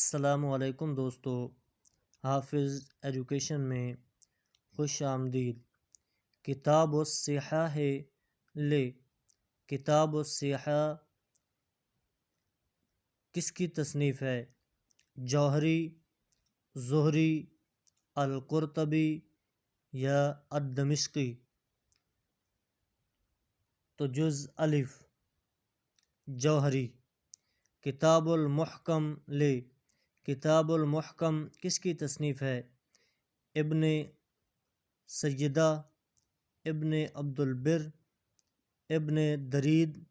السلام علیکم دوستو، حافظ ایجوکیشن میں خوش آمدید۔ کتاب الصحاح لے کتاب الصحاح کس کی تصنیف ہے؟ جوہری، زہری، القرطبی یا الدمشقی؟ تو جز الف جوہری۔ کتاب المحکم لے کتاب المحکم کس کی تصنیف ہے؟ ابن سیدہ، ابن عبد البر، ابن درید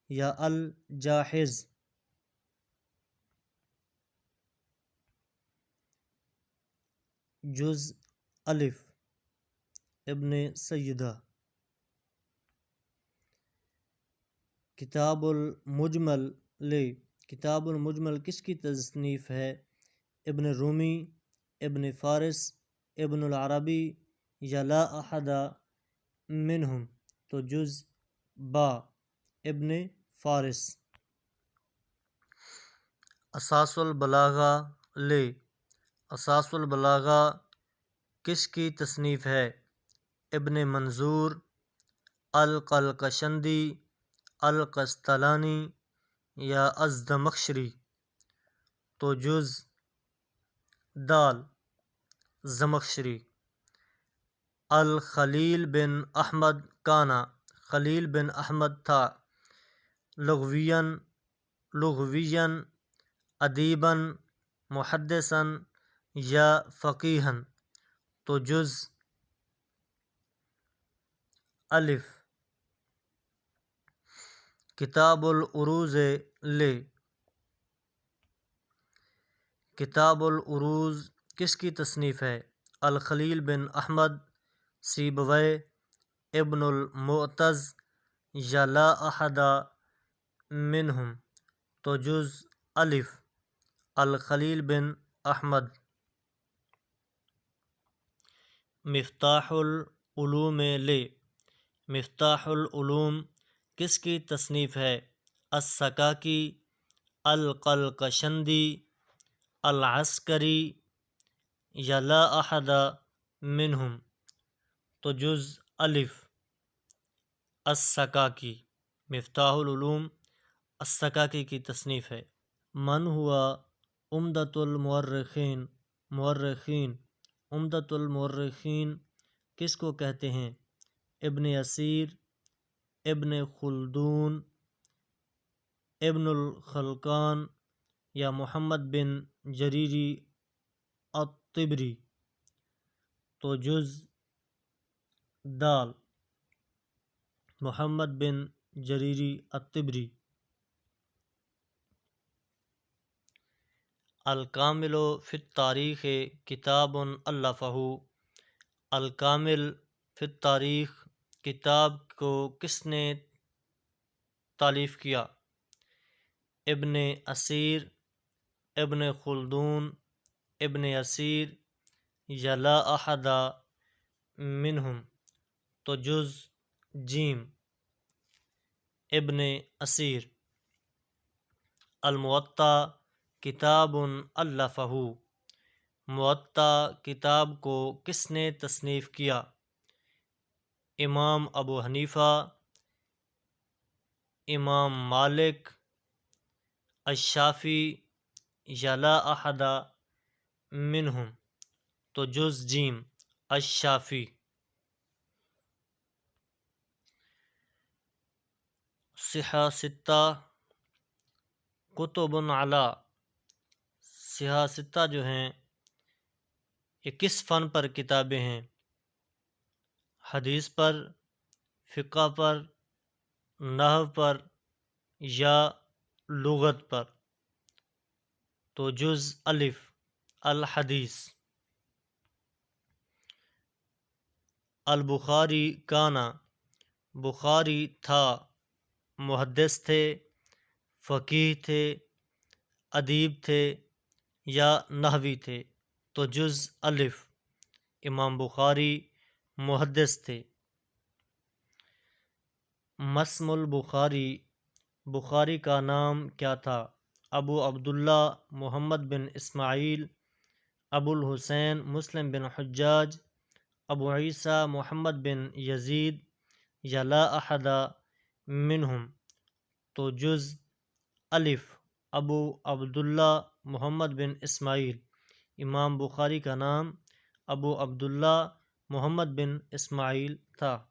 یا الجاحظ؟ جز الف ابن سیدہ۔ کتاب المجمل لے کتاب المجمل کس کی تصنیف ہے؟ ابن رومی، ابن فارس، ابن العربی یا لا احد منہم؟ تو جز با ابن فارس۔ اساس البلاغہ لے اساس البلاغہ کس کی تصنیف ہے؟ ابن منظور، القلقشندی، القسطلانی یا الزمخشری؟ تو جز دال زمخشری۔ الخلیل بن احمد کانا خلیل بن احمد تھا لغویاً ادیباً محدثاً یا فقیہاً؟ تو جز الف کتاب العروض لے کتاب العروض کس کی تصنیف ہے؟ الخلیل بن احمد سیبویہ، ابن المعتز یا لا احد منہم؟ تو جز الف الخلیل بن احمد۔ مفتاح العلوم لے مفتاح العلوم کس کی تصنیف ہے؟ السکاکی، القلقشندی، العسکری یا لا احد منہم؟ تو جز الف السکاکی۔ مفتاح العلوم السکاکی کی تصنیف ہے۔ من ہوا عمدۃ المؤرخین عمدۃ المؤرخین کس کو کہتے ہیں؟ ابن اثیر، ابن خلدون، ابن الخلقان یا محمد بن جریری الطبری؟ تو جز دال محمد بن جریری الطبری۔ الکامل فی التاریخ کتاب الفہ الکامل فی التاریخ کتاب کو کس نے تالیف کیا؟ ابن اثیر، ابن خلدون، ابن اثیر یا لا احد منہم؟ تو جز جیم ابن اثیر۔ الموطا کتاب الفہ موطا کتاب کو کس نے تصنیف کیا؟ امام ابو حنیفہ، امام مالک، الشافعی یا لا احد منہم؟ تو جز جیم الشافعی۔ صحاح ستہ کتب علی صحاح ستہ جو ہیں یہ کس فن پر کتابیں ہیں؟ حدیث پر، فقہ پر، نحو پر یا لغت پر؟ تو جز الف الحدیث۔ البخاری کانا بخاری تھا محدث تھے، فقیہ تھے، ادیب تھے یا نحوی تھے؟ تو جز الف امام بخاری محدث تھے۔ مسم البخاری بخاری کا نام کیا تھا؟ ابو عبداللہ محمد بن اسماعیل، ابو الحسین مسلم بن حجاج، ابو عیسیٰ محمد بن یزید، یا لا احد منہم، تو جز الف ابو عبداللہ محمد بن اسماعیل، امام بخاری کا نام ابو عبداللہ محمد بن اسماعیل تھا۔